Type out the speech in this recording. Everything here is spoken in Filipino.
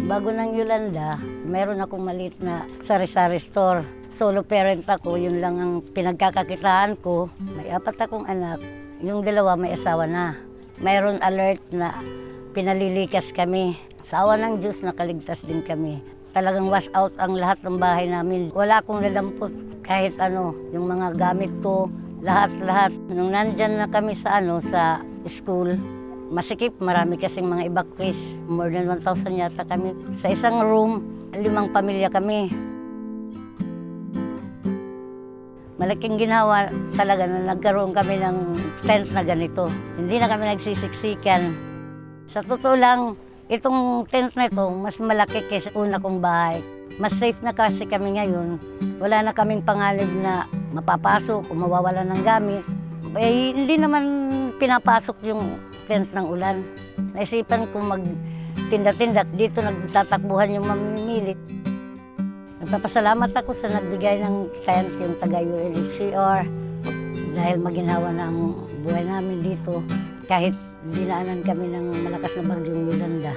Bago ng Yolanda, meron akong maliit na sari-sari store. Solo parent ako, yun lang ang pinagkakakitaan ko. May 4 akong anak, yung 2 may asawa na. Mayroon alert na pinalilikas kami. Sa awa ng Diyos, nakaligtas din kami. Talagang wash out ang lahat ng bahay namin. Wala akong nadampot kahit ano, yung mga gamit ko, lahat-lahat. Nung nandyan na kami sa sa school, masikip, marami kasing mga evacuees. More than 1,000 yata kami. Sa isang room, 5 pamilya kami. Malaking ginawa talaga na nagkaroon kami ng tent na ganito. Hindi na kami nagsisiksikan. Sa totoo lang, itong tent na ito, mas malaki kaysa una kong bahay. Mas safe na kasi kami ngayon. Wala na kaming panganib na mapapasok o mawawala ng gamit. Eh, hindi naman pinapasok yung tent ng ulan. Naisipan ko magtinda-tinda. Dito nagtatakbuhan yung mamimili. Nagpapasalamat ako sa nagbigay ng tent, yung taga-UNHCR. Dahil maginhawa na ang buhay namin dito. Kahit dinaanan kami ng malakas na bagyong Yolanda.